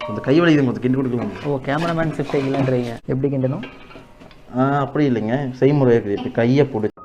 அந்த கை வலி கொஞ்சம் கிண்டி கொடுக்கலாம். ஓ கேமராமேன் ஷிஃப்ட் இல்லைன்றீங்க, எப்படி கிண்டணும்? அப்படி இல்லைங்க, செய்முறை இருக்குது. கையை பிடிச்சி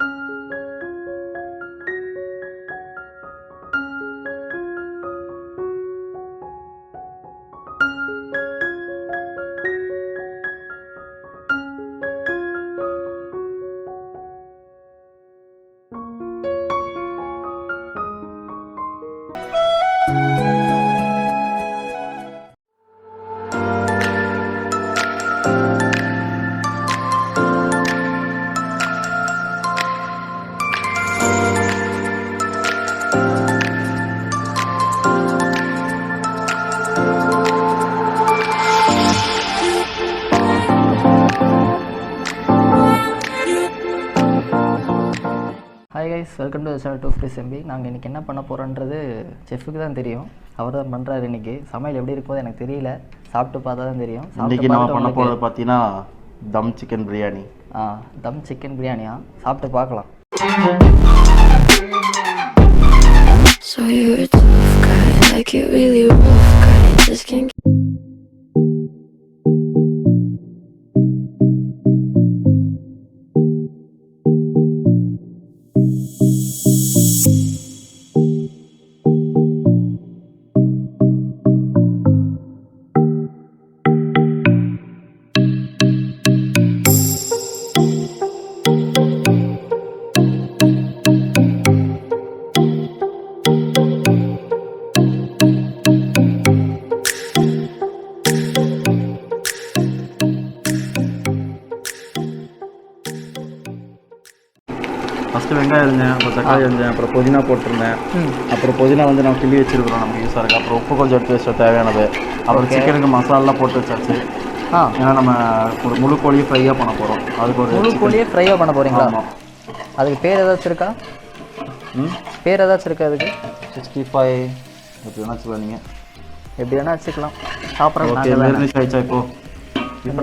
hi guys, welcome to channel to free Sembi. நாங்கள் இன்றைக்கி என்ன பண்ண போகிறோன்றது செஃப்புக்கு தான் தெரியும். அவர் தான் பண்ணுறாரு. இன்றைக்கி சமையல் எப்படி இருக்கும்போது எனக்கு தெரியல, சாப்பிட்டு பார்த்தா தான் தெரியும். இன்றைக்கி நம்ம பண்ண போகிறது பார்த்தீங்கன்னா தம் சிக்கன் பிரியாணி. தம் சிக்கன் பிரியாணியா? சாப்பிட்டு பார்க்கலாம். So you're a tough guy, like it really rough guy, just can't. First வெங்காயம் இருந்தேன், அப்புறம் தக்காளி இருந்தேன், அப்புறம் புதினா போட்டிருந்தேன். அப்புறம் புதினா வந்து நம்ம கிள்ளி வச்சுருக்கிறோம், நமக்கு யூஸாக இருக்குது. அப்புறம் உப்பு கொஞ்சம் எடுத்து வச்சோம் தேவையானது. அப்புறம் சிக்கனுக்கு மசாலாலாம் போட்டு வச்சாச்சு. ஏன்னா நம்ம ஒரு முழு கோழியை ஃப்ரையாக பண்ண போகிறோம். அதுக்கு ஒரு முழு கோழியே ஃப்ரையாக பண்ண போகிறீங்களா? அதுக்கு பேர் ஏதாச்சும் இருக்கா? பேர் ஏதாச்சும் இருக்கா அதுக்கு? 65 எப்படி வேணா வச்சுக்கலாம். நீங்கள் எப்படி வேணா வச்சுக்கலாம். சாப்பிட்றோம். ஓகே, மெரினேட் ஆகிடுச்சா? இப்போ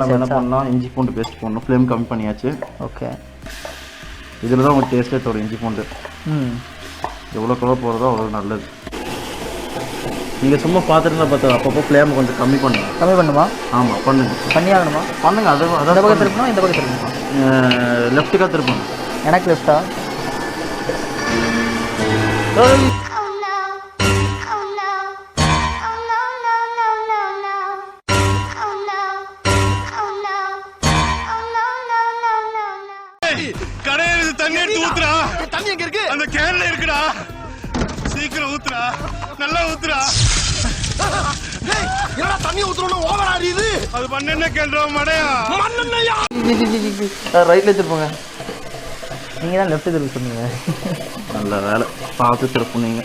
நம்ம என்ன பண்ணோம், இஞ்சி பூண்டு பேஸ்ட் போடணும். ஃப்ளேம் கம்மி பண்ணியாச்சு. ஓகே, இதில் தான் உங்களுக்கு டேஸ்ட்டே தரும். இஞ்சி பூண்டு எவ்வளோ கலர் போகிறதோ அவ்வளோ நல்லது. நீங்கள் சும்மா பார்த்துட்டு பார்த்தா அப்பப்போ ஃப்ளேம் கொஞ்சம் கம்மி பண்ணுங்க. கம்மி பண்ணுமா? ஆமாம், பண்ணுங்க. பண்ணியாகணுமா? பண்ணுங்க. அது அந்த பக்கம் திருப்பணும், இந்த பக்கம் திருப்பணும். லெஃப்ட்டுக்காக திருப்பணும். எனக்கு லெஃப்டா? கடையில தண்ணி எடுத்து ஊத்துறா. தண்ணி எங்க இருக்கு? அந்த கேன்ல இருக்குடா. சீக்கிரம் ஊத்துறா, நல்லா ஊத்துறா. டேய், என்னடா தண்ணி ஊத்துறோம்னு ஓவர் ஆறியுது. அது மண்ணெண்ண கேள்றா மடையா. மண்ணெண்ணயா? ரைட்ல திருப்புங்க. நீங்க தான் லெஃப்ட் திருப்பி சொன்னீங்க. நல்ல வேலை, பார்த்து திருப்புனீங்க.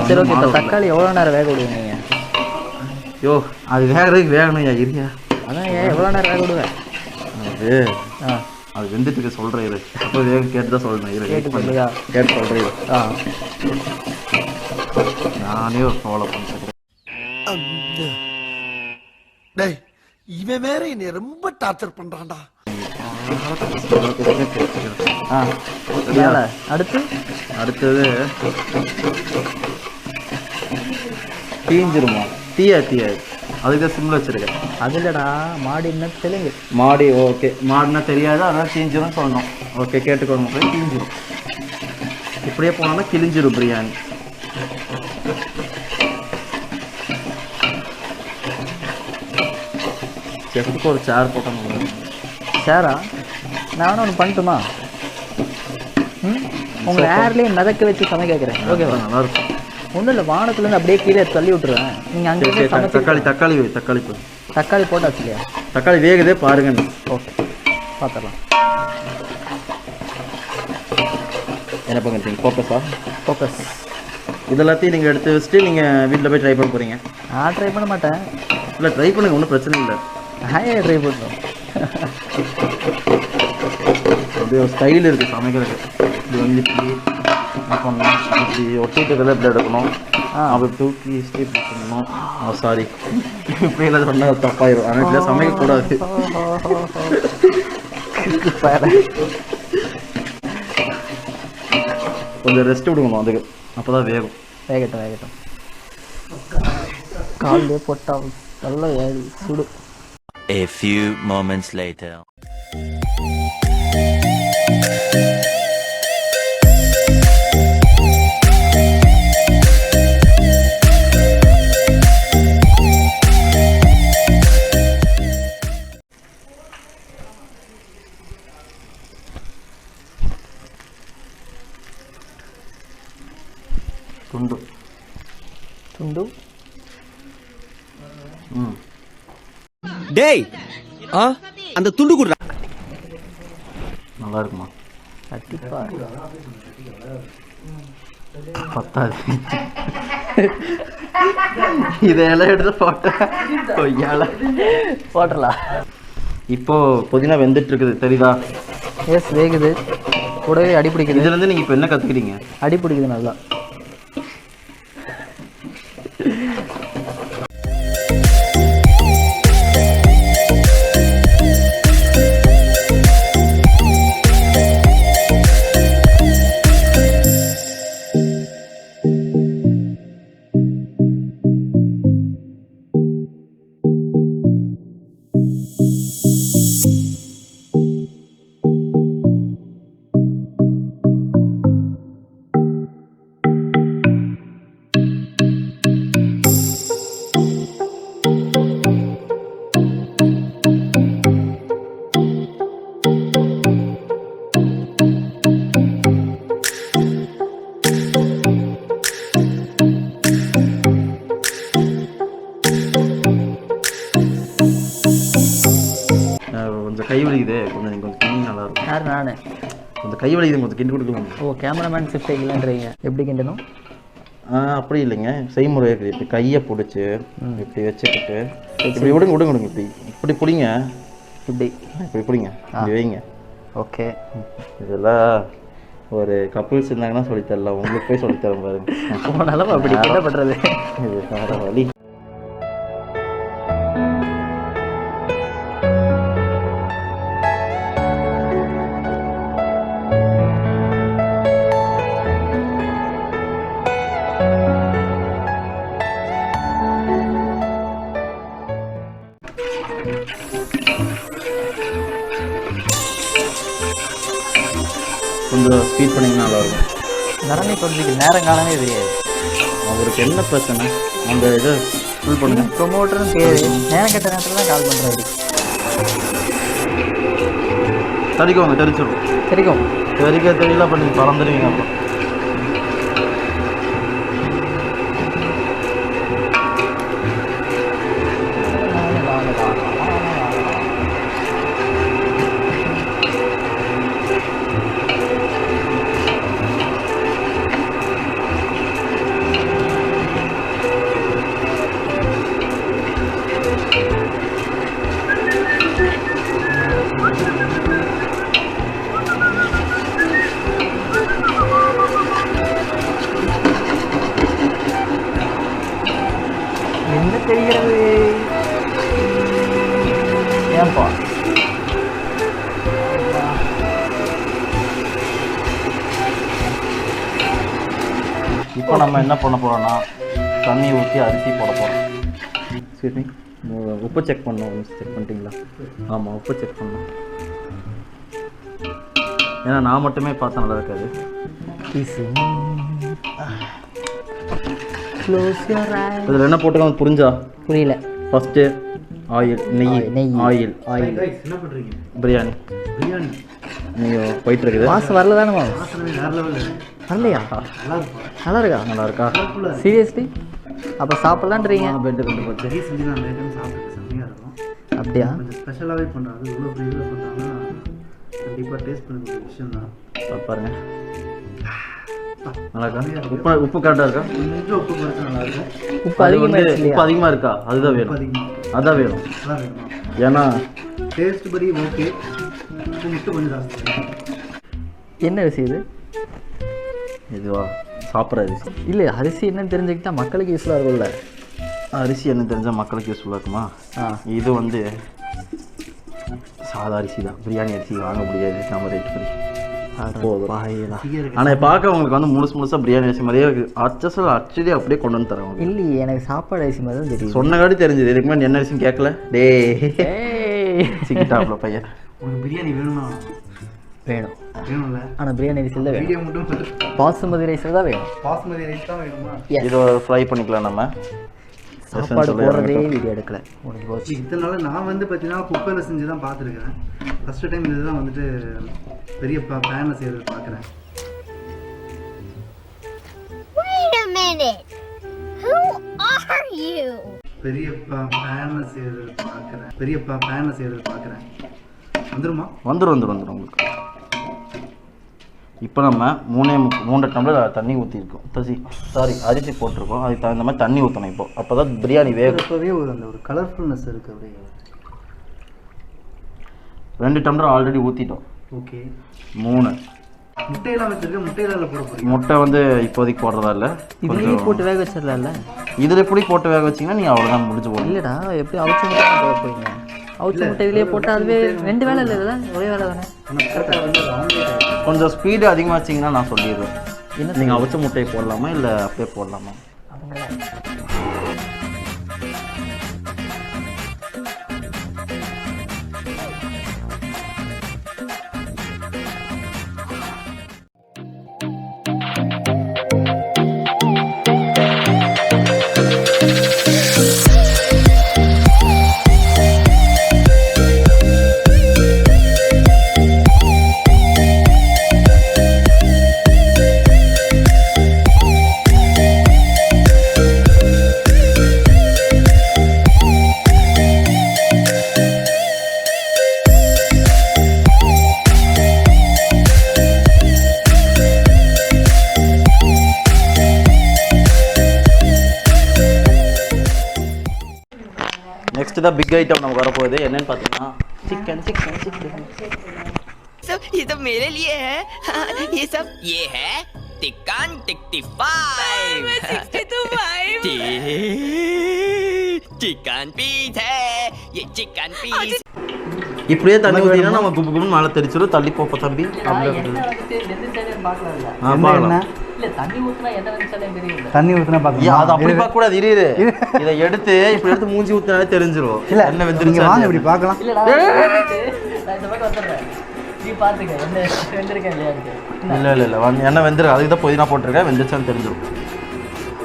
சரி, ஓகே. இப்போ தக்காளி எவ்வளோ நேரம் வேக விடுவீங்க நீங்கள்? யோ, அது வேகிறதுக்கு வேகணும்யா, இருயா. அதான் ஏன் எவ்வளோ நேரம் வேக விடுவேன்? அது வெந்துட்டுக்கு சொல்கிறேன். இரு, அப்போ வேக கேட்டு தான் சொல்லணும். இரு, கேட்டு சொல்லியா? கேட்டு சொல்கிறேன். நானே ஒரு ஃபாலோ பண்ணுறேன். டேய், இவன் வேற என்னை ரொம்ப டார்ச்சர் பண்றான்டா. அடுத்தது தீஞ்சிருமா? தீயாது, அதுக்கு சிம்ல வச்சிருக்கேன். அது இல்லடா, மாடின்னா தெலுங்கு. மாடி, ஓகே. மாடினா தெரியாது, அதனால தீஞ்சிரும் சொல்லணும். ஓகே, கேட்டுக்கோங்க. போய் தீஞ்சிரும். இப்படியே போனோம்னா கிழிஞ்சிரும் பிரியாணி. செஃப்க்கு ஒரு சேர் போட்டோம். சேரா? நான் வேணா ஒன்று பண்ணட்டுமா? உங்களை ஏர்லேயே மிதக்க வச்சு சமைக்க கேட்குறேன். ஓகேவா? நல்லா இருக்கும். ஒன்றும் இல்லை, வானத்துலேருந்து அப்படியே கீழே தள்ளி விட்டுருவேன். நீங்கள் அங்கே தக்காளி போட்டாச்சு இல்லையா? தக்காளி வேகுதே பாருங்க. ஓகே, பார்த்துடலாம். என்ன பண்ணுறீங்க? ஃபோக்கஸ். இதெல்லாத்தையும் நீங்கள் எடுத்து வச்சுட்டு நீங்கள் வீட்டில் போய் ட்ரை பண்ண போகிறீங்க. நான் ட்ரை பண்ண மாட்டேன். இல்லை, ட்ரை பண்ணுங்க, ஒன்றும் பிரச்சனை இல்லை. நான் ஏன் ட்ரை பண்ணுறோம்? அப்படி ஒரு ஸ்டைல் இருக்குது சமைக்கிறதுக்கு. இப்படி வந்து இப்படி பண்ணணும், இப்படி ஒட்டிட்டு இதில் இப்படி எடுக்கணும், அப்படி தூக்கி ஸ்டீப் பண்ணணும். சாரி, இப்படி எல்லாம் சொன்னால் தப்பாயிடும். ஆனால் இப்படிலாம் சமைக்கக்கூடாது. கொஞ்சம் ரெஸ்ட் விடுக்கணும் அதுக்கு, அப்போ தான் வேகட்டும். கால்லே போட்டா நல்லா ஏறி சுடு. A few moments later. துண்டு துண்டு டேய் அந்த துண்டு குடுறா. நல்லா இருக்குமா? கட்டிப்பா பத்தாது. இதெல்லாம் எடுத்து போட்டலாம். இப்போ புதினா வெந்துட்டு இருக்குது தெரியுதா? எஸ், வேகுது. கூடவே அடி பிடிக்குது. இதுலேருந்து நீங்கள் இப்போ என்ன கற்றுக்கிறீங்க? அடி பிடிக்குது நல்லா. கொஞ்சம் கை வலிக்குது, கொஞ்சம் நீங்கள் கொஞ்சம் கிண்டி நல்லா இருக்கும். யார்? நான் கொஞ்சம் கை வலிக்குது, கொஞ்சம் கிண்டி கொடுக்கலாம். ஓ, கேமராமேன் ஷிஃப்ட் இல்லைன்றீங்க. எப்படி கிண்டணும்? அப்படி இல்லைங்க, செய்முறை இருக்குது. இப்படி கையை பிடிச்சி இப்படி வச்சுக்கிட்டு இப்படி விடுங்க இப்படி பிடிங்க, இப்படி இப்படி பிடிங்க, இப்படி வைங்க. ஓகே. இதெல்லாம் ஒரு கப்புள்ஸ் இருந்தாங்கன்னா சொல்லித்தரலாம், உங்களுக்கு போய் சொல்லித்தரேன் பாருங்க. நிலமை அப்படி என்ன பண்ணுறது? இது வேறு வழி. கொஞ்சம் ஸ்பீட் பண்ணிங்கன்னா நல்லாயிருக்கும். தரணி கொஞ்சம் நேரம் காலமே தெரியாது. அவருக்கு என்ன பிரச்சனை? அந்த இதை ஃபுல் பண்ணுங்க. ப்ரொமோட்டர்னு பேர். நேரம் கெட்ட நேரத்தில் தான் கால் பண்ணுறாரு. தெரிக்கும் தெரிச்சிடும். தெரிக்கும். தெரியல அப்போ நீங்கள் பறந்துடுவீங்க. அப்போ என்ன தெரிகிறது? ஏன்பா இப்போ நம்ம என்ன பண்ண போகிறோன்னா தண்ணி ஊற்றி அரிசி போட போகிறோம். சரி, உப்பு செக் பண்ணோம். செக் பண்ணிட்டீங்களா? ஆமாம், உப்பு செக் பண்ணோம். ஏன்னா நான் மட்டுமே பார்த்தா நல்லா இருக்காது. இதில் என்ன போட்டுக்கலாம் புரிஞ்சா? புரியல. ஃபஸ்ட்டு ஆயில், நெய், ஆயில். என்ன பண்றீங்க? பிரியாணி நீங்கள் போயிட்டு இருக்குது. மாசம் வரல தானே? வரலையா? நல்லா இருக்கா? நல்லா இருக்கா? சீரியஸ்லி? அப்போ சாப்பிட்லான்றீங்க? பெட்டு கொண்டு போச்சு. அப்படியா? ஸ்பெஷலாகவே பண்ணுறாங்க. இவ்வளோ இதில் பண்ணுறாங்கன்னா கண்டிப்பாக டேஸ்ட் பண்ணக்கூடிய விஷயம் தான். பாருங்க, நல்லா இருக்கா? உப்பு கரெக்டாக இருக்கா? கொஞ்சம் உப்பு குறைச்சா நல்லாயிருக்கும். உப்பு அதிகமாக இருக்கா? அதுதான் வேணும். அதான் வேணும். அதான் வேணுமா? ஏன்னா டேஸ்ட் படி ஓகே, உப்பு மட்டும் கொஞ்சம் ஜாஸ்தி. என்ன அரிசி இது? இதுவா? சாப்பிட்ற அரிசி இல்லை, அரிசி என்னன்னு தெரிஞ்சுக்கிட்டா மக்களுக்கு யூஸ்ஃபுல்லாக இருக்கும்ல. அரிசி என்ன தெரிஞ்சால் மக்களுக்கு யூஸ்ஃபுல்லாக இருக்குமா? இது வந்து சாதா அரிசி தான், பிரியாணி அரிசி வாங்க முடியாது நம்ம ரேட் படி. ஆனால் பார்க்க உங்களுக்கு வந்து முழுசாக பிரியாணி அரிசி மாதிரியே இருக்குது. ஆக்சுவலி அப்படியே கொண்டு வந்து தரேன். இல்லையே, எனக்கு சாப்பாடு அரிசி மாதிரி தான் தெரியும். சொன்னகாடி தெரிஞ்சது. இதுக்கு மேலே என்ன அரிசின்னு கேட்கல. டே சிக்கிட்டாப்ல பையன். உங்களுக்கு பிரியாணி வேணுமா? வேணும்ல. ஆனால் பிரியாணி ரைஸில் தான் வீடியோ வேணும். மட்டும் பாசுமதி ரைஸில் தான் வேணும். பாஸ்மதி ரைஸ் தான் வேணுமா? இதை ஃப்ரை பண்ணிக்கலாம். நம்ம சாப்பாடு போடுறதே வீடியோ எடுக்கல. உனக்கு போச்சு. இத்தனை நாள் நான் வந்து பார்த்தீங்கன்னா குக்கரில் செஞ்சு தான் பார்த்துருக்கேன். ஃபஸ்ட்டு டைம் இதுதான் வந்துட்டு பெரிய பேனை செய்கிறது பார்க்குறேன். Wait a minute. Who are you? பெரிய பேனை செய்கிறது பார்க்குறேன். வந்துருமா? வந்துடும் உங்களுக்கு. இப்போ நம்ம 3 டம்ளர் தண்ணி ஊற்றிருக்கோம். சாரி அரிசி போட்டிருக்கோம். அதுக்கு தகுந்த மாதிரி தண்ணி ஊற்றணும். இப்போ அப்போ தான் பிரியாணி வேகும். இப்போவே ஒரு கலர்ஃபுல்னஸ் இருக்குது அப்படியே. 2 டம்ளர் ஆல்ரெடி ஊற்றிட்டோம். ஓகே. 3 முட்டையெல்லாம் வச்சுருக்கேன். முட்டையெல்லாம் போட போகிறீங்க? முட்டை வந்து இப்போதைக்கு போடுறதா இல்லை. இதுலேயே போட்டு வேக வச்சிடலாம்ல. இதில் எப்படி போட்டு வேக வச்சிங்கன்னா நீங்கள் அவ்வளோதான் முடிஞ்சு போகணும். இல்லைடா, எப்படி அவிச்ச முட்டை போட போறீங்க? அவிச்ச முட்டை இதுலேயே போட்டால் அதுவே 2 வேலை இல்லை, ஒரே வேலை தானே. கொஞ்சம் ஸ்பீடு அதிகமாக வச்சிங்கன்னா நான் சொல்லிடுவேன். என்ன நீங்கள் அவிச்ச முட்டையை போடலாமா இல்லை அப்படியே போடலாமா? நெக்ஸ்ட் தான் பிக் ஐட்டம் நமக்கு வரப்போகுது. என்னன்னு பார்த்தீங்கன்னா சிக்கன். सब ये सब मेरे लिए है. ये सब ये है चिकन 65. चिकन पीस है. ये चिकन पीस. இப்படியே தண்ணி ஊற்றினா நம்ம குப்பு குப்புன்னு மேலே தெரிச்சிடும். தள்ளி போப்போ தம்பி. தண்ணி ஊற்றினா பார்க்கலாம். அது அப்படி பார்க்கக்கூடாது. இதை எடுத்து இப்படி எடுத்து மூஞ்சி ஊற்றினாலே தெரிஞ்சிடும். இல்லை என்ன நீங்கள் வெந்துருச்சு வாங்க இப்படி பார்க்கலாம். இல்லை என்ன வெந்துருக்கு. அதுக்கு தான் புதினா போட்டிருக்கேன். வெந்துருச்சான்னு தெரிஞ்சிடும்.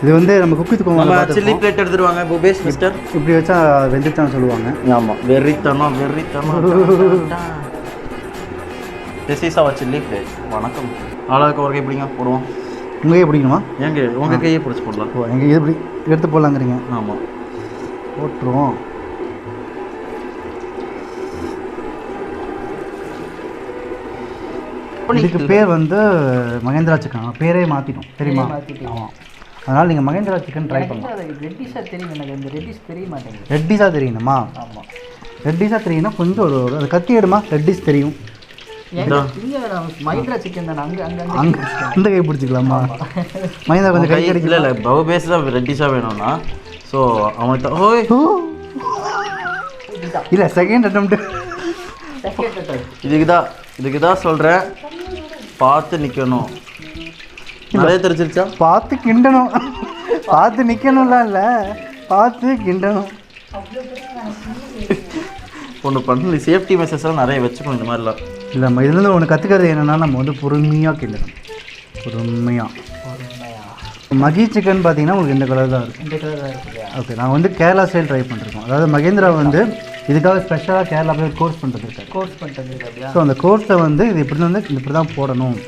இது வந்து நம்ம குக்கித்துக்கு நம்ம சில்லி பிளேட் எடுத்துருவாங்க. பூபேஷ் மிஸ்டர் இப்படி வச்சா வெந்துட்டான்னு சொல்லுவாங்க. ஆமாம், வெறித்தனம். This is our chilli plate. வணக்கம். ஆளாளுக்கு ஒரு கை பிடிங்க போடுவோம். உங்கள் கையை பிடிக்கணுமா? உங்கள் கையை பிடிச்சி போடலாம். ஓ, எங்கள் இது இப்படி எடுத்து போடலாங்கிறீங்க? ஆமாம், போட்டுருவோம். இதுக்கு பேர் வந்து மகேந்திரா சிக்கன். பேரே மாற்றிட்டோம் தெரியுமா? ஆமாம். அதனால் நீங்கள் மகேந்திரா சிக்கன் ட்ரை பண்ணலாம். ரெட்டிஷாக தெரியும் எனக்கு. இந்த ரெட்டிஷ் தெரிய மாட்டேங்குது. ரெட்டிஸாக தெரியணுமா? ஆமாம், ரெட்டிஸாக தெரியும்னா கொஞ்சம் ஒரு அது கத்தி எடுமா. ரெட்டிஸ் தெரியும். மஹிந்திரா சிக்கன் தானே. அங்கே அந்த கை பிடிச்சிக்கலாமா? மஹிந்திரா கொஞ்சம் கை கிடைக்கல. இல்லை பவுபேஸ் தான் ரெட்டிஸாக வேணும்னா. ஸோ அவனுக்கு ஓய் இல்லை செகண்ட் அட்டெம்ப்ட். இதுக்கு தான் சொல்கிறேன், பார்த்து நிற்கணும். நிறைய தெரிஞ்சிருச்சா? பார்த்து கிண்டணும். பார்த்து நிற்கணும்லாம் இல்லை, பார்த்து கிண்டணும். ஒன்று பண்ணி சேஃப்டி மெசேஜ்லாம் நிறைய வச்சுக்கணும் இந்த மாதிரிலாம். இல்லைம்மா, இதுலேருந்து ஒன்று கற்றுக்கிறது என்னென்னா நம்ம வந்து பொறுமையாக கிண்டணும். பொறுமையாக. மகி சிக்கன் பார்த்தீங்கன்னா உங்களுக்கு இந்த கலர் தான் இருக்குது. ஓகே, நாங்கள் வந்து கேரளா ஸ்டைல் ட்ரை பண்ணிருக்கோம். அதாவது மகேந்திரா வந்து இதுக்காக ஸ்பெஷலாக கேரளா போய் கோர்ஸ் பண்ணுறது. ஸோ அந்த கோர்ஸில் வந்து இது இப்படி தான் போடணும்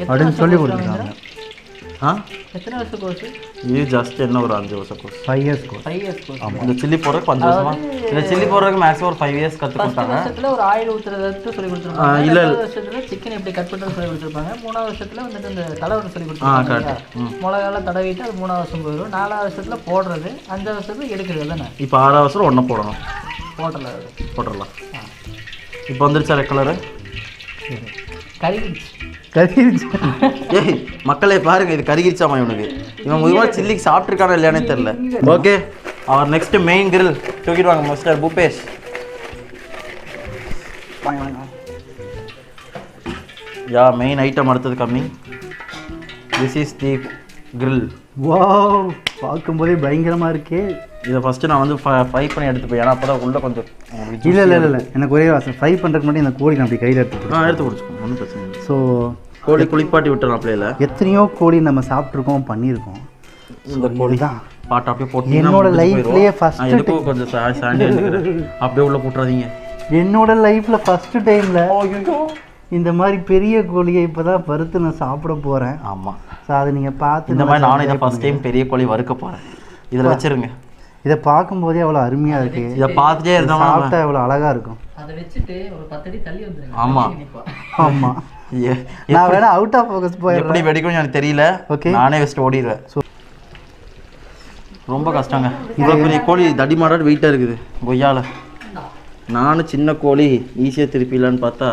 அப்படின்னு சொல்லி கொடுத்துருக்காங்க. எத்தனை வருஷம் கோர்ஸ் இது? ஜஸ்ட் என்ன ஒரு 5 வருஷம் கோர்ஸ். 5 years course. ஆமாம், இந்த சில்லி போடுறதுக்கு 5 வருஷமா? இந்த சில்லி போடுறதுக்கு மேக்ஸிமம் ஒரு 5 years கற்றுக் கொடுத்தாங்க. வருஷத்தில் ஒரு ஆயில் ஊற்றுறதுக்கு சொல்லி கொடுத்துருப்பாங்க. இல்லை, வருஷத்தில் சிக்கன் எப்படி கட் பண்ணுறது சொல்லி கொடுத்துருப்பாங்க. 3ஆவது வருஷத்தில் வந்துட்டு இந்த கலவரம் சொல்லி கொடுத்துருப்பாங்க. மிளகாலாம் தடவிட்டு அது 3ஆவது வருஷம் போயிடும். 4ஆவது வருஷத்தில் போடுறது, 5ஆவது வருஷத்தில் எடுக்கிறது தானே. இப்போ 6ஆவது வருஷம் ஒன்றை போடணும். போட்டுடலாம். இப்போ வந்துருச்சா ரெட் கலரு? கறிச்சு. ஏய் மக்களே பாருங்க, இது கறிகிரிச்சாமா இவனுக்கு. இவன் முதல்ல சில்லிக்கு சாப்பிட்ருக்கானா இல்லையானே தெரில. ஓகே, அவர் நெக்ஸ்ட் மெயின் கிரில் தூக்கிட்டு வாங்க மிஸ்டர் பூபேஷ். யா மெயின் ஐட்டம் அடுத்தது கம்மி. This is the grill. Wow, பார்க்கும்போதே பயங்கரமாக இருக்கே. இதை ஃபஸ்ட்டு நான் வந்து ஃப்ரை பண்ணி எடுத்துப்பேன். ஏன்னா அப்போ தான் உள்ளே கொஞ்சம் இல்லை எனக்கு ஒரே வாசம். ஃப்ரை பண்ணுறதுக்கு மட்டும் இந்த கோழி நான் அப்படி கையில் எடுத்து எடுத்து கொடுத்துக்கோங்க, ஒன்றும் பிரச்சனை இல்லை. ஸோ கோழி குளிப்பாட்டி விட்டுறோம் அப்படியே. எத்தனையோ கோழி நம்ம சாப்பிட்ருக்கோம், பண்ணியிருக்கோம். இந்த கோழி தான் பாட்டு அப்படியே போட்டு என்னோட லைஃப்லேயே ஃபஸ்ட் எதுக்கும் கொஞ்சம் சாண்டி அப்படியே உள்ளே போட்டுறாதீங்க. என்னோட லைஃப்பில் ஃபஸ்ட்டு டைமில் இந்த மாதிரி பெரிய கோழியை இப்போ தான் வறுத்து நான் சாப்பிட போகிறேன். ஆமாம். ஸோ அதை நீங்கள் பார்த்து இந்த மாதிரி நானும் இதை ஃபஸ்ட் டைம் பெரிய கோழி வறுக்க போகிறேன். இதில் வச்சுருங்க. இதை பார்க்கும்போதே அவ்வளோ அருமையாக இருக்குது. இதை பார்த்துட்டே இருந்தால் சாப்பிட்டா எவ்வளோ அழகாக இருக்கும். அதை வச்சுட்டு ஒரு 10 அடி தள்ளி வந்துருங்க. ஆமாம் ஆமாம். நான் வேணா அவுட் ஆஃப் ஃபோக்கஸ் போய் எப்படி வெடிக்கணும்னு எனக்கு தெரியல. ஓகே, நானே வச்சுட்டு ஓடிடுவேன். ஸோ ரொம்ப கஷ்டங்க. இவ்வளோ பெரிய கோழி தடிமாடாடு வெயிட்டாக இருக்குது கொய்யால. நானும் சின்ன கோழி ஈஸியாக திருப்பிடலான்னு பார்த்தா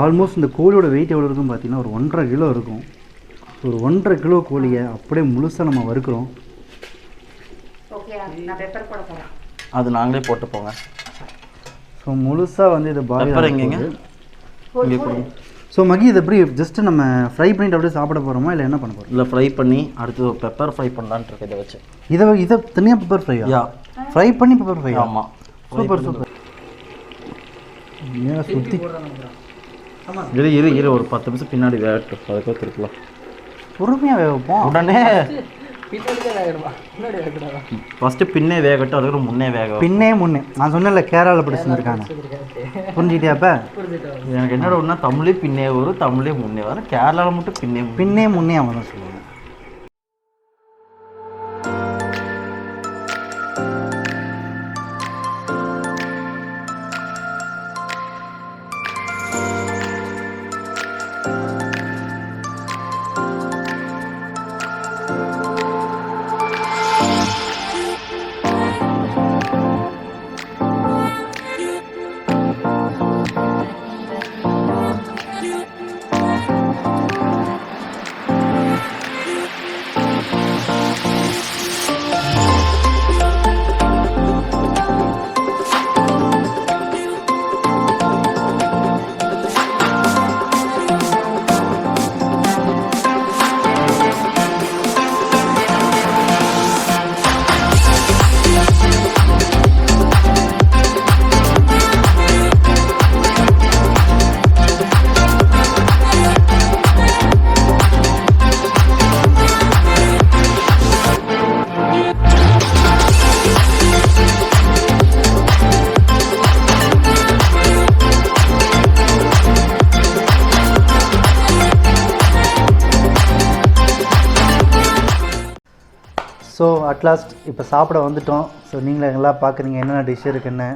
ஆல்மோஸ்ட் இந்த கோழியோட வெயிட் எவ்வளோ இருக்குன்னு பார்த்தீங்கன்னா ஒரு 1.5 கிலோ இருக்கும். ஒரு 1.5 கிலோ கோழியை அப்படியே முழுசாக நம்ம வறுக்கிறோம். அது நாங்களே போட்டு போங்க. ஸோ முழுசாக வந்து இதை பெப்பர் எங்கேங்க இங்கே கொடுங்க. ஸோ மகி இது எப்படி ஜஸ்ட்டு நம்ம ஃப்ரை பண்ணிட்டு அப்படியே சாப்பிட போகிறோமா இல்லை என்ன பண்ண போகிறோம்? இல்லை ஃப்ரை பண்ணி அடுத்து பெப்பர் ஃப்ரை பண்ணலான்ட்டு இருக்கு. இதை வச்சு இதை தனியாக பெப்பர் ஃப்ரையா? யா, ஃப்ரை பண்ணி பெப்பர் ஃப்ரை. ஆமாம், சூப்பர் சூப்பர். ஏன் சுற்றி இரு ஒரு 10 நிமிஷம் பின்னாடி வேகட்டும். அதுக்காக திருப்பலாம். பொறுமையாக வேகப்போம். உடனே பின்னாடி வேகணுமா முன்னாடி வேகக்கூடாதா? ஃபஸ்ட்டு பின்னே வேகட்டும், அதுக்கப்புறம் முன்னே வேக. பின்னே முன்னே நான் சொன்னேன்ல கேரளாவில் படி செஞ்சுருக்காங்க. புரிஞ்சுக்கிட்டியாப்ப? எனக்கு என்னோட ஒன்றா தமிழே பின்னே வரும், தமிழே முன்னே வரும். கேரளாவில் மட்டும் பின்னே முன்னே அவன் தான் சொல்லுவாங்க. ஸோ அட்லாஸ்ட் இப்போ சாப்பிட வந்துட்டோம். ஸோ நீங்களே எல்லாம் பார்க்குறீங்க என்னென்ன டிஷ் இருக்குன்னு.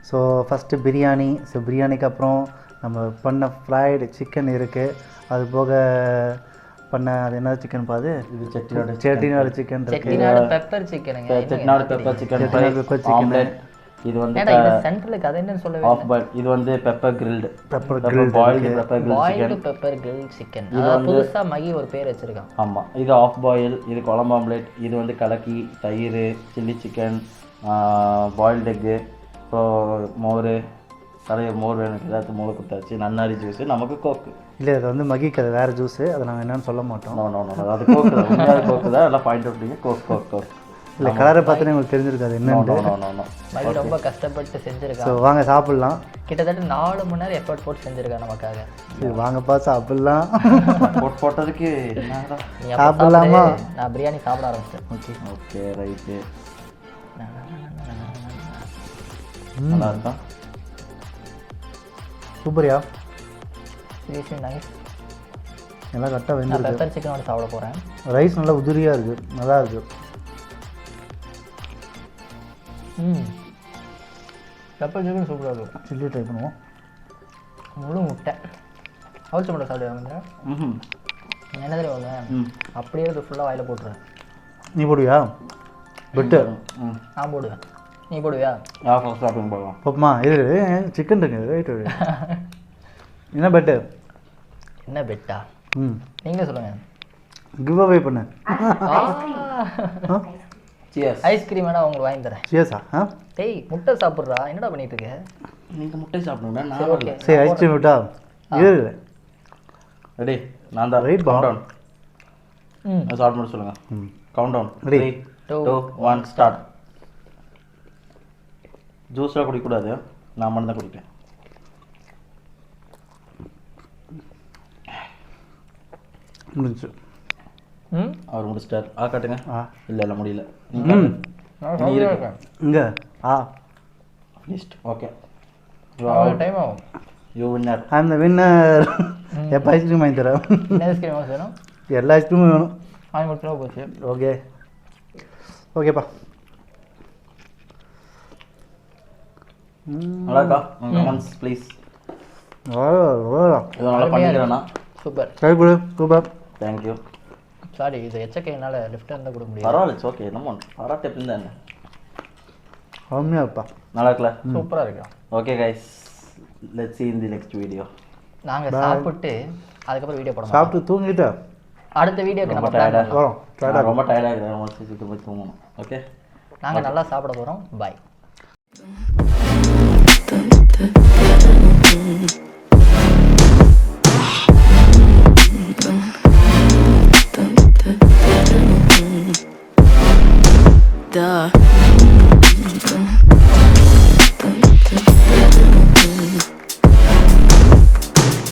So first biryani. ஸோ பிரியாணிக்கு அப்புறம் நம்ம பண்ண ஃப்ரைடு சிக்கன் இருக்குது. அது போக பண்ண அது என்ன சிக்கன் பாது? இது செட்டிநாடு சிக்கன் இருக்குது. செட்டிநாடு பெப்பர் சிக்கனுங்க. Chettinad pepper chicken fry, omelette. இது வந்து சென்ட்ரலுக்கு அது என்னன்னு சொல்லவே ஆஃப் பாயில். இது வந்து pepper grilled, pepper grilled, boiled pepper grill chicken. Pepper grill chicken. இது புதுசா மகி ஒரு பேர் வச்சிருக்கான். ஆமாம், இது ஆஃப் பாயில், இது குழம்பு ஆம்லெட், இது வந்து கலக்கி, தயிர், சில்லி சிக்கன், பாயில்டு எக்கு, அப்புறம் மோர். நிறைய மோர் வேணும், எல்லாத்துக்கும் மோர் கொடுத்தாச்சு. நன்னாரி ஜூஸு, நமக்கு கோக்கு. இல்லை அது வந்து மகிக்கு அது வேறு ஜூஸு, அதை நாங்கள் என்னன்னு சொல்ல மாட்டோம். நோ அது கோக்கு தான், உண்மையாக கோக்கு தான். எல்லாம் பாயிண்ட் அவுட் பண்ணி கோக். இல்லை கலரை பார்த்துட்டு உங்களுக்கு தெரிஞ்சிருக்காது என்னன்னு. மகி ரொம்ப கஷ்டப்பட்டு செஞ்சுருக்கான். ஸோ வாங்க சாப்பிட்லாம். கிட்டத்தட்ட 4 மணி நேரம் எஃபர்ட் போட்டு செஞ்சுருக்கான் நமக்காக. சரி வாங்கப்பா சாப்பிட்லாம். போட்டதுக்கு சாப்பிட்லாமா? நான் பிரியாணி சாப்பிட ஆரம்பிச்சிட்டேன். Okay right. நல்லா இருக்கா? சூப்பரியா? Seriously nice. எல்லாம் கரெக்டாக வெந்து பெப்பர் சிக்கனோட சாப்பிட போகிறேன். ரைஸ் நல்லா உதிரியாக இருக்குது, நல்லா இருக்குது. பெப்பர் சிக்கன் சூப்பராக இருக்கும். சில்லி ட்ரை பண்ணுவோம். முழு முட்டை அவிச்ச முட்டை சாப்பிடுவாங்க. என்ன தெரியுவாங்க, அப்படியே அது ஃபுல்லாக வாயில் போட்டுருவேன். நீ போடுவியா? பெட்டு நான் போடுவேன். நீ போடுவியா? ஷாப்பிங் போகலாம். பாப்பமா இது சிக்கன் இருக்குது. ரைட் என்ன பெட்டு? என்ன பெட்டா? நீங்களே சொல்லுங்கள். கிவ் அவே பண்ணு. சியர்ஸ். ஐஸ்கிரீம் வேணா உங்களுக்கு வாங்கி தரேன். சியர்ஸா? ஆ டேய் முட்டை சாப்பிட்றா, என்னடா பண்ணிட்டு இருக்க? நீங்கள் முட்டை சாப்பிடுங்க, சரி, நான் ஓகே. சரி ஐஸ்கிரீம் விட்டா இரு. ரெடி. நான் தான் Right, கவுண்ட் டவுன். ம் ஸ்டார்ட் பண்ண சொல்லுங்க. Count down. Ready. 3 2 1 ஸ்டார்ட். ஜூஸ்லாம் குடிக்கக்கூடாது, நான் மட்டும் தான் குடிப்பேன். முடிஞ்சு. ம் அவர் முடிச்சிட்டார். காட்டுங்க. ஆ இல்லை முடியல. ம் நான் இருக்கேன். இங்கே ஆ ஃபினிஷ்ட். ஓகே. டைம் ஆகும். You winner. I am the winner. எப்போ ஐஸ்கிரீம் வாங்கி தரேன்? என்ன ஐஸ்கிரீம் வாங்க வேணும்? எல்லா ஐஸ்கிரீமும் வேணும். வாங்கி கொடுத்தா போச்சு. ஓகே ஓகேப்பா. நல்லாக்கா? Comments please. சூப்பர். இதை நல்லா பண்ணிக்கிறேண்ணா. சூப்பர். கை கொடு. சூப்பர். தேங்க்யூ. சாரி, இது எச்சக்கை என்னால் லெஃப்ட் ஹேண்டில் கொடுக்க முடியாது. பரவாயில்ல, இட்ஸ் ஓகே. நம்ம பாராட்டு எப்படி இருந்தா என்ன? அருமையாக இருப்பா. நல்லா இருக்குல்ல? சூப்பராக இருக்கும். Okay guys, let's see in the next video. நாங்கள் சாப்பிட்டு அதுக்கப்புறம் வீடியோ போட சாப்பிட்டு தூங்கிட்டு அடுத்த வீடியோக்கு ரொம்ப நம்ம plan டயர்டாக பண்ணலாம். வரோம். ரொம்ப டயர்டாக இருக்கிறேன். போய் தூங்கணும். ஓகே, நாங்கள் நல்லா சாப்பிட போகிறோம். பாய்.